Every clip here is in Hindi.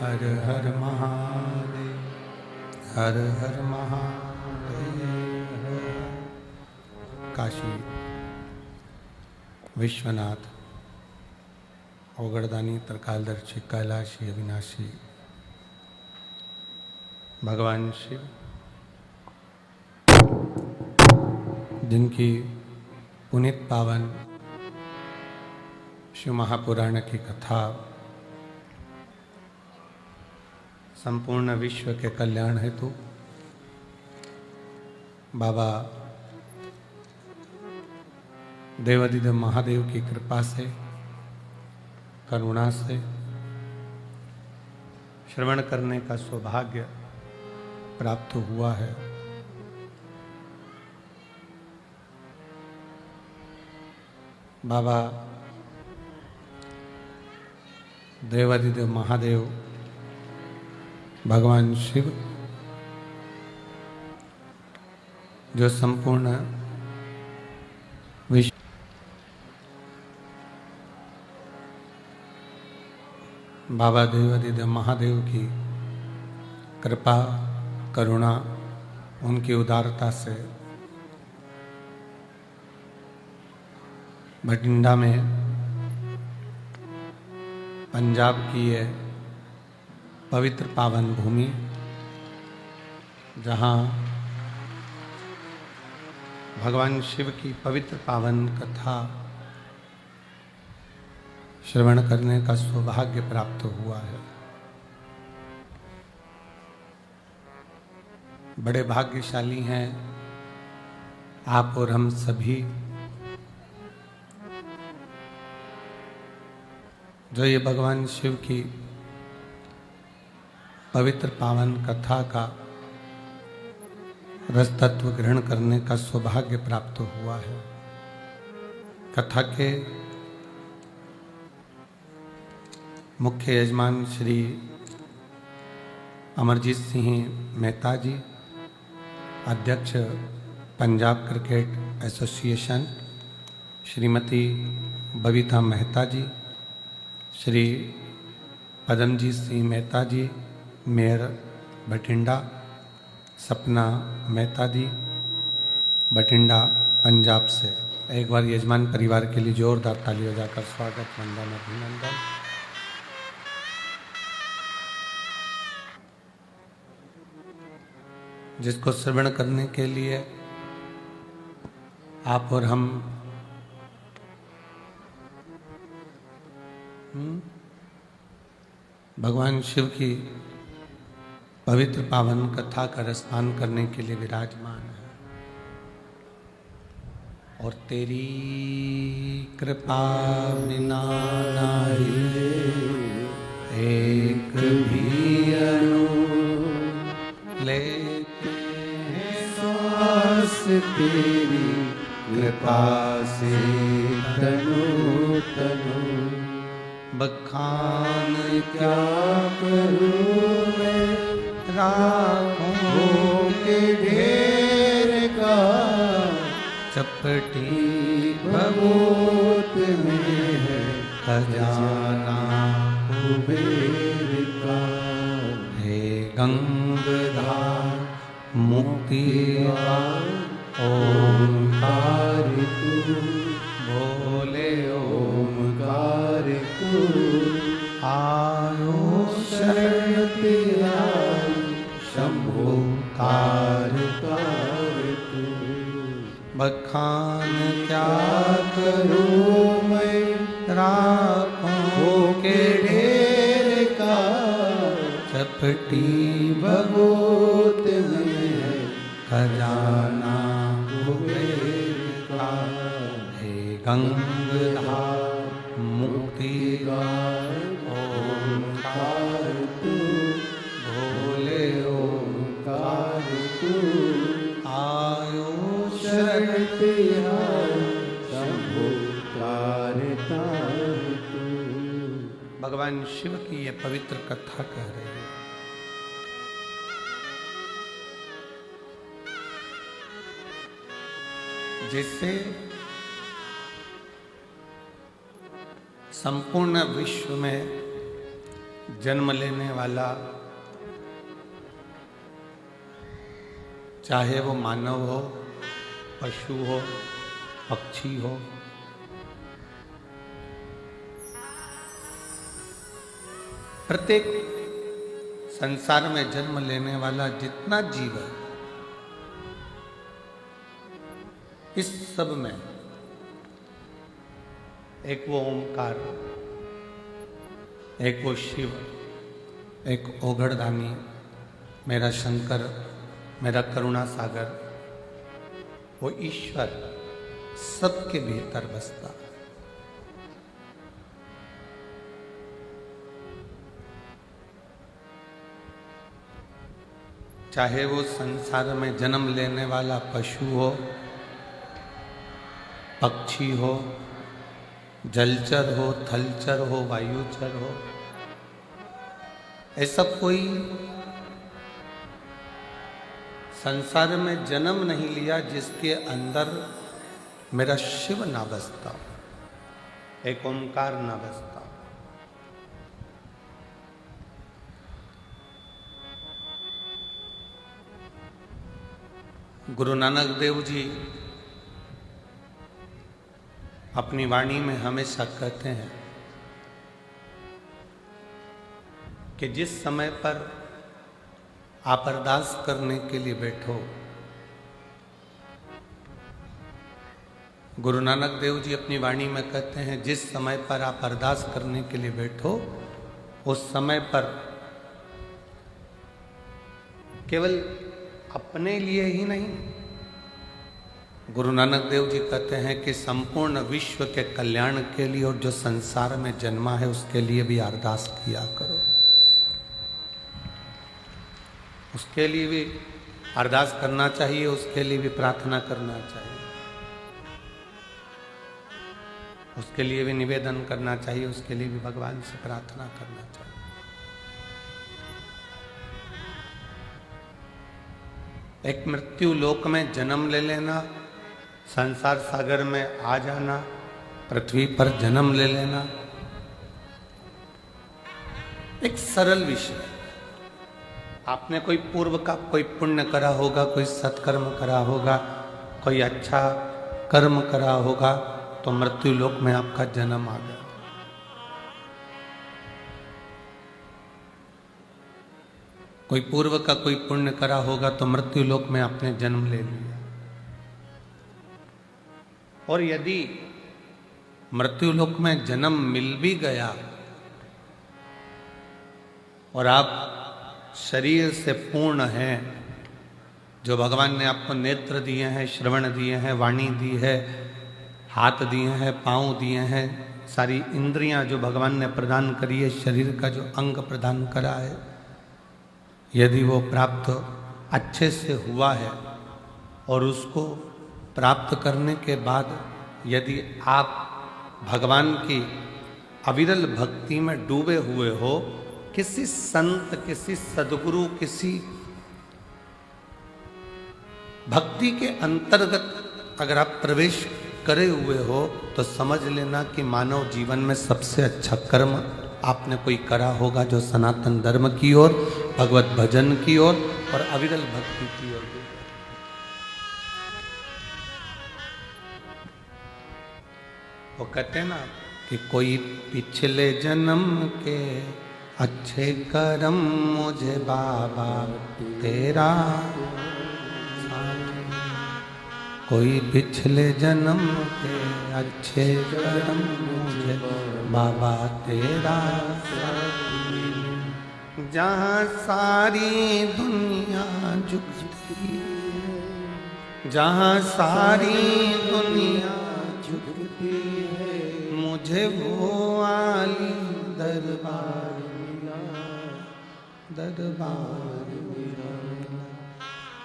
हर हर महादेव, हर हर महादेव। काशी विश्वनाथ ओगड़दानी त्रिकालदर्शी कैलाशी अविनाशी भगवान शिव, जिनकी पुनीत पावन शिव महापुराण की कथा संपूर्ण विश्व के कल्याण हेतु बाबा देवाधिदेव महादेव की कृपा से, करुणा से श्रवण करने का सौभाग्य प्राप्त हुआ है। बाबा देवाधिदेव महादेव भगवान शिव, जो संपूर्ण विश्व बाबा देवाधिदेव महादेव की कृपा, करुणा, उनकी उदारता से बठिंडा में पंजाब की ये पवित्र पावन भूमि, जहाँ भगवान शिव की पवित्र पावन कथा श्रवण करने का सौभाग्य प्राप्त हुआ है। बड़े भाग्यशाली हैं आप और हम सभी, जो ये भगवान शिव की पवित्र पावन कथा का रस तत्व ग्रहण करने का सौभाग्य प्राप्त हुआ है। कथा के मुख्य यजमान श्री अमरजीत सिंह मेहता जी, अध्यक्ष पंजाब क्रिकेट एसोसिएशन, श्रीमती बबीता मेहता जी, श्री पदमजीत सिंह मेहता जी, मेयर बठिंडा, सपना मेहता जी बठिंडा पंजाब से। एक बार यजमान परिवार के लिए जोरदार ताली बजाकर स्वागत, वंदन, अभिनंदन। जिसको श्रवण करने के लिए आप और हम भगवान शिव की पवित्र पावन कथा का रसपान करने के लिए विराजमान है। और तेरी कृपा बिना नारी एक भी अणु लेते हैं सांस, तेरी कृपा से तनु तनु। बखान क्या करूं मैं राहों के ढेर का, चपटी भगोत में है खजाना कुबेर का। हे गंगधार मुक्तिदार ओंकार तू, बोले ओंकार तू। आयो शरण तेरा शंभो तार तार तू। बखान क्या करूं मैं राहों के ढेर का, चपटी भगोत में खजाना कुबेर का। हे गंगधार मुक्तिदार ओंकार तू, भोले ओंकार तू। आयो शरण तेरा शंभो तार तार तू। भगवान शिव की ये पवित्र कथा कह रही है। जिससे संपूर्ण विश्व में जन्म लेने वाला, चाहे वो मानव हो, पशु हो, पक्षी हो, प्रत्येक संसार में जन्म लेने वाला जितना जीव है, इस सब में एक वो ओंकार, एक वो शिव, एक ओघड़दानी, मेरा शंकर, मेरा करुणा सागर, वो ईश्वर सबके भीतर बसता। चाहे वो संसार में जन्म लेने वाला पशु हो, पक्षी हो, जलचर हो, थलचर हो, वायुचर हो, ऐसा कोई संसार में जन्म नहीं लिया जिसके अंदर मेरा शिव ना बसता, एक ओंकार ना बसता। गुरु नानक देव जी अपनी वाणी में हमेशा कहते हैं कि जिस समय पर आप अरदास करने के लिए बैठो, गुरु नानक देव जी अपनी वाणी में कहते हैं जिस समय पर आप अरदास करने के लिए बैठो, उस समय पर केवल अपने लिए ही नहीं, गुरु नानक देव जी कहते हैं कि संपूर्ण विश्व के कल्याण के लिए और जो संसार में जन्मा है उसके लिए भी अरदास किया करो। उसके लिए भी अरदास करना चाहिए, उसके लिए भी प्रार्थना करना चाहिए, उसके लिए भी निवेदन करना चाहिए, उसके लिए भी भगवान से प्रार्थना करना चाहिए। एक मृत्यु लोक में जन्म ले लेना, संसार सागर में आ जाना, पृथ्वी पर जन्म ले लेना, एक सरल विषय। आपने कोई पूर्व का कोई पुण्य करा होगा, कोई सत्कर्म करा होगा, कोई अच्छा कर्म करा होगा, तो मृत्यु लोक में आपका जन्म आ गया। कोई पूर्व का कोई पुण्य करा होगा तो मृत्यु लोक में आपने जन्म ले लिया। और यदि मृत्यु लोक में जन्म मिल भी गया और आप शरीर से पूर्ण हैं, जो भगवान ने आपको नेत्र दिए हैं, श्रवण दिए हैं, वाणी दी है, हाथ दिए हैं, पांव दिए हैं, सारी इंद्रियां जो भगवान ने प्रदान करी है, शरीर का जो अंग प्रदान करा है, यदि वो प्राप्त अच्छे से हुआ है और उसको प्राप्त करने के बाद यदि आप भगवान की अविरल भक्ति में डूबे हुए हो, किसी संत, किसी सद्गुरु, किसी भक्ति के अंतर्गत अगर आप प्रवेश करे हुए हो, तो समझ लेना कि मानव जीवन में सबसे अच्छा कर्म आपने कोई करा होगा जो सनातन धर्म की ओर, भगवत भजन की ओर और अविरल भक्ति की ओर। वो कहते हैं ना कि कोई पिछले जन्म के अच्छे कर्म मुझे बाबा तेरा, कोई पिछले जन्म के अच्छे कर्म मुझे बाबा तेरा, जहाँ सारी दुनिया झुकती, जहाँ सारी दुनिया झुकती है, मुझे वो आली दरबार मिला, दरबार मिला।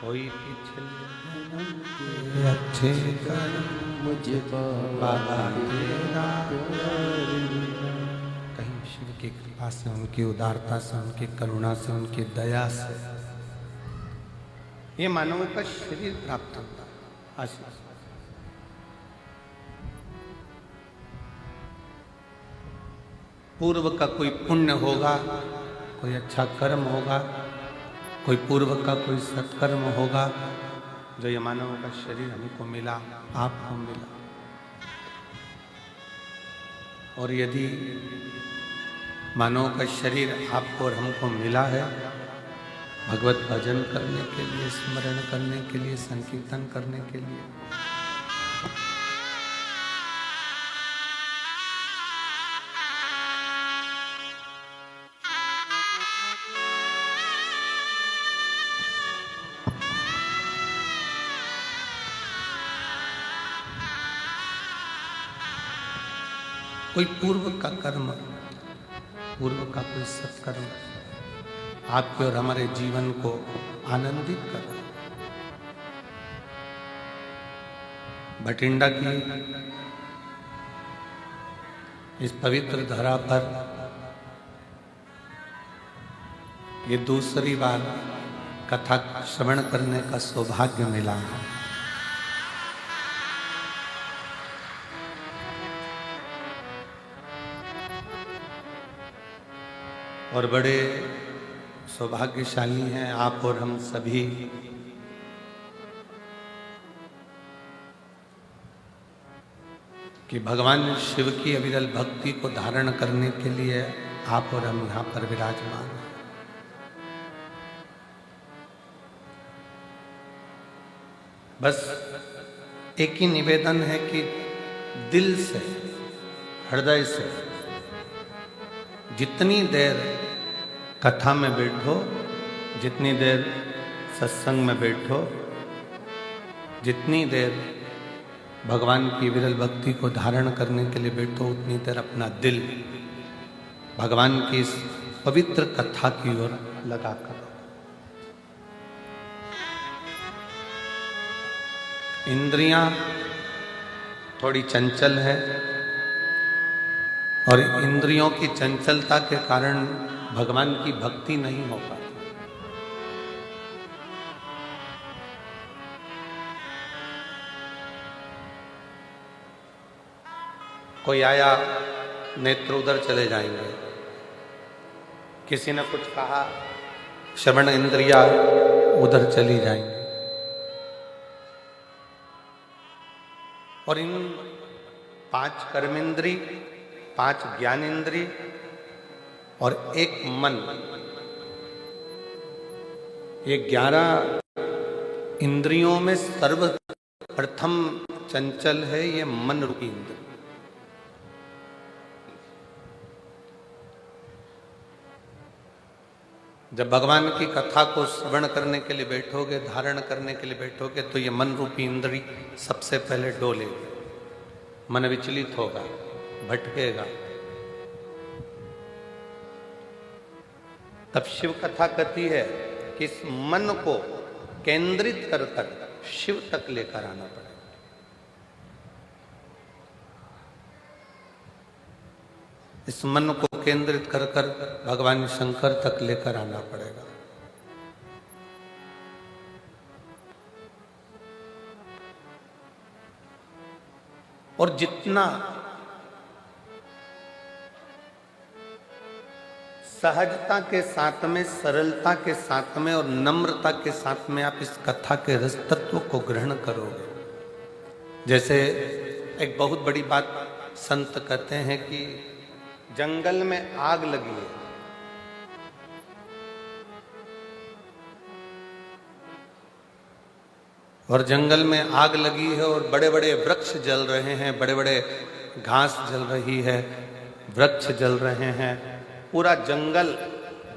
कोई पिछले जन्म के अच्छे कर्म मुझे बाबा तेरा, कहीं शिव की कृपा से, उनकी उदारता से, उनकी करुणा से, उनकी दया से ये मानव का शरीर प्राप्त होता। पूर्व का कोई पुण्य होगा कोई अच्छा कर्म होगा, कोई पूर्व का कोई सत्कर्म होगा, जो ये मानव का शरीर हमको मिला, आपको मिला। और यदि मानव का शरीर आपको और हमको मिला है भगवत भजन करने के लिए, स्मरण करने के लिए, संकीर्तन करने के लिए, कोई पूर्व का कर्म, पूर्व का कोई सत्कर्म आपके और हमारे जीवन को आनंदित कर। भटिंडा की इस पवित्र धरा पर ये दूसरी बार कथा श्रवण करने का सौभाग्य मिला है। और बड़े सौभाग्यशाली हैं आप और हम सभी कि भगवान शिव की अविरल भक्ति को धारण करने के लिए आप और हम यहाँ पर विराजमान हैं। बस एक ही निवेदन है कि दिल से, हृदय से जितनी देर कथा में बैठो, जितनी देर सत्संग में बैठो, जितनी देर भगवान की विरल भक्ति को धारण करने के लिए बैठो, उतनी देर अपना दिल भगवान की इस पवित्र कथा की ओर लगा कर। इंद्रियां थोड़ी चंचल है और इंद्रियों की चंचलता के कारण भगवान की भक्ति नहीं हो पाती। कोई आया, नेत्र उधर चले जाएंगे, किसी ने कुछ कहा, श्रवण इंद्रिया उधर चली जाएंगे। और इन 5 कर्मेंद्री, 5 ज्ञानेंद्री और 1 मन, ये 11 इंद्रियों में सर्वप्रथम चंचल है ये मन रूपी इंद्र। जब भगवान की कथा को श्रवण करने के लिए बैठोगे, धारण करने के लिए बैठोगे, तो ये मन रूपी इंद्री सबसे पहले डोलेगी, मन विचलित होगा, भटकेगा। तब शिव कथा कहती है कि इस मन को केंद्रित कर कर शिव तक लेकर आना पड़ेगा। इस मन को केंद्रित कर कर भगवान शंकर तक लेकर आना पड़ेगा। और जितना सहजता के साथ में, सरलता के साथ में और नम्रता के साथ में आप इस कथा के रस तत्व को ग्रहण करोगे। जैसे एक बहुत बड़ी बात संत कहते हैं कि जंगल में आग लगी है, और जंगल में आग लगी है और बड़े बड़े वृक्ष जल रहे हैं, बड़े बड़े घास जल रही है, वृक्ष जल रहे हैं, पूरा जंगल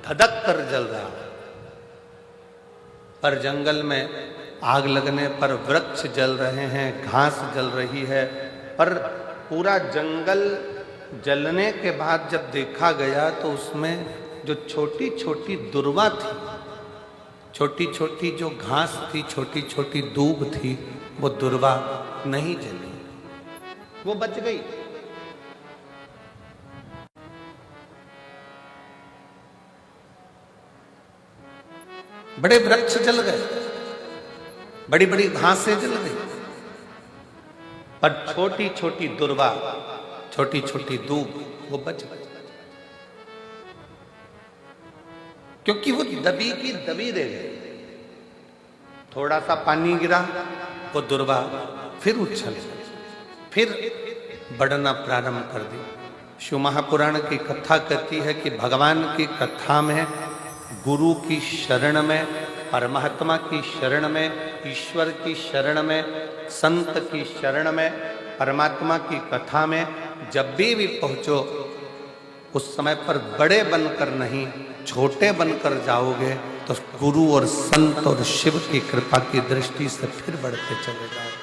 धधक कर जल रहा है। पर जंगल में आग लगने पर वृक्ष जल रहे हैं, घास जल रही है, पर पूरा जंगल जलने के बाद जब देखा गया तो उसमें जो छोटी छोटी दुर्वा थी, छोटी छोटी जो घास थी, छोटी छोटी दूब थी, वो दुर्वा नहीं जली, वो बच गई। बड़े वृक्ष जल गए, बड़ी बड़ी घासें जल गई, पर छोटी छोटी दुर्वा, छोटी छोटी दूब वो बच गई। क्योंकि वो दबी की दबी रह गई। थोड़ा सा पानी गिरा, वो दुर्वा फिर उछल, फिर बढ़ना प्रारंभ कर दी। शिव महापुराण की कथा कहती है कि भगवान की कथा में, गुरु की शरण में, परमात्मा की शरण में, ईश्वर की शरण में, संत की शरण में, परमात्मा की कथा में जब भी पहुंचो, उस समय पर बड़े बनकर नहीं, छोटे बनकर जाओगे तो गुरु और संत और शिव की कृपा की दृष्टि से फिर बढ़ते चले जाओगे।